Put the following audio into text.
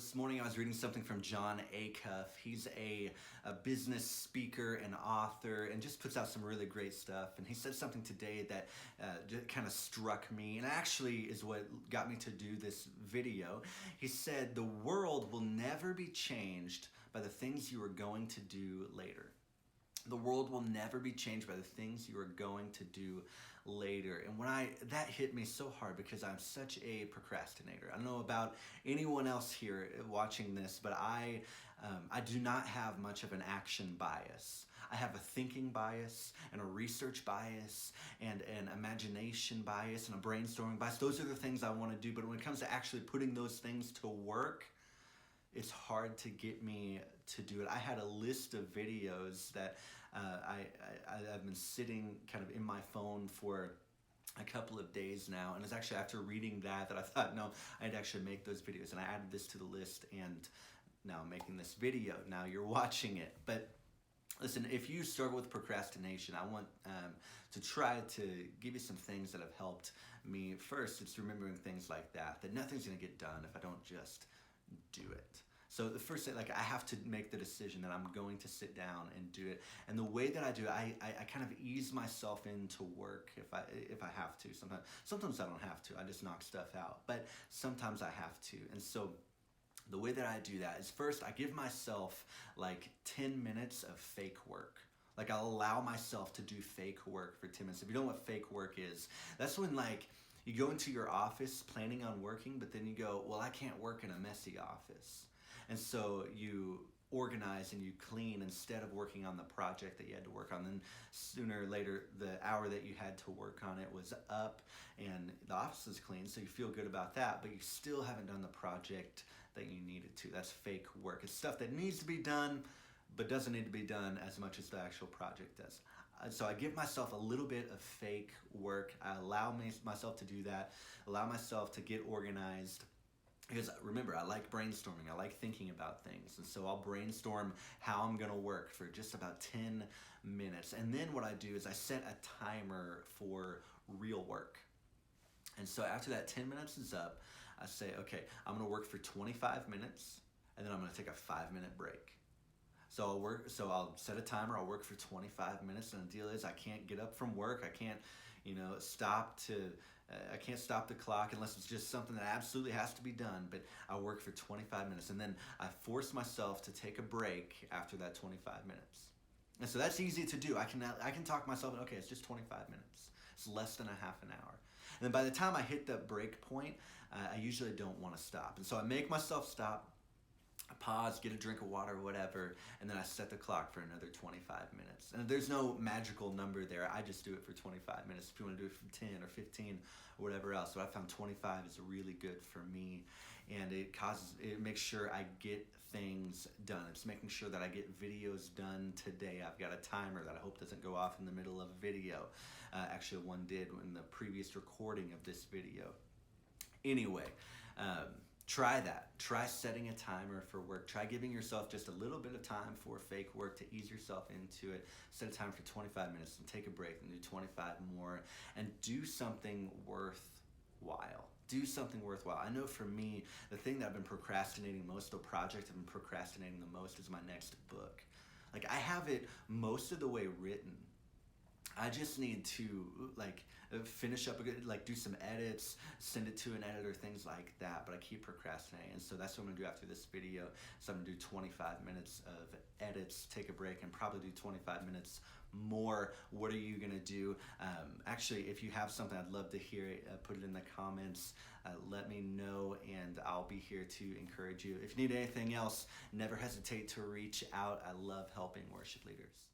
This morning I was reading something from John Acuff. He's a business speaker and author and just puts out some really great stuff. And he said something today that kind of struck me and actually is what got me to do this video. He said, "The world will never be changed by the things you are going to do later." The world will never be changed by the things you are going to do later. And that hit me so hard because I'm such a procrastinator. I don't know about anyone else here watching this, but I do not have much of an action bias. I have a thinking bias and a research bias and an imagination bias and a brainstorming bias. Those are the things I want to do, but when it comes to actually putting those things to work, it's hard to get me to do it. I had a list of videos that I've been sitting kind of in my phone for a couple of days now, and it's actually after reading that I thought, no, I'd actually make those videos, and I added this to the list, and now I'm making this video. Now you're watching it. But listen, if you struggle with procrastination, I want to try to give you some things that have helped me. First, it's remembering things like that nothing's going to get done if I don't just do it. So the first thing, I have to make the decision that I'm going to sit down and do it. And the way that I do it, I kind of ease myself into work if I have to. Sometimes I don't have to. I just knock stuff out. But sometimes I have to. And so the way that I do that is first I give myself 10 minutes of fake work. I'll allow myself to do fake work for 10 minutes. If you don't know what fake work is, that's when you go into your office planning on working, but then you go, well, I can't work in a messy office. And so you organize and you clean instead of working on the project that you had to work on. Then sooner or later, the hour that you had to work on it was up and the office is clean, so you feel good about that, but you still haven't done the project that you needed to. That's fake work. It's stuff that needs to be done, but doesn't need to be done as much as the actual project does. So I give myself a little bit of fake work. I allow myself to do that, allow myself to get organized. Because remember, I like brainstorming. I like thinking about things. And so I'll brainstorm how I'm going to work for just about 10 minutes. And then what I do is I set a timer for real work. And so after that 10 minutes is up, I say, okay, I'm going to work for 25 minutes, and then I'm going to take a 5-minute break. So I'll set a timer, I'll work for 25 minutes, and the deal is I can't get up from work, I can't, stop the clock unless it's just something that absolutely has to be done, but I work for 25 minutes, and then I force myself to take a break after that 25 minutes. And so that's easy to do. I can talk myself, okay, it's just 25 minutes. It's less than a half an hour. And then by the time I hit that break point, I usually don't want to stop. And so I make myself stop, I pause, get a drink of water or whatever, and then I set the clock for another 25 minutes. And there's no magical number there. I just do it for 25 minutes. If you want to do it for 10 or 15 or whatever else. But I found 25 is really good for me. And it makes sure I get things done. It's making sure that I get videos done today. I've got a timer that I hope doesn't go off in the middle of a video. Actually, one did in the previous recording of this video. Anyway, try that. Try setting a timer for work. Try giving yourself just a little bit of time for fake work to ease yourself into it. Set a time for 25 minutes and take a break and do 25 more and do something worthwhile. Do something worthwhile. I know for me, the thing that I've been procrastinating most, the project I've been procrastinating the most is my next book. I have it most of the way written. I just need to finish up do some edits, send it to an editor, things like that, but I keep procrastinating. And so that's what I'm gonna do after this video. So I'm gonna do 25 minutes of edits, take a break, and probably do 25 minutes more. What are you gonna do? Actually, if you have something, I'd love to hear it. Put it in the comments. Let me know, and I'll be here to encourage you. If you need anything else, never hesitate to reach out. I love helping worship leaders.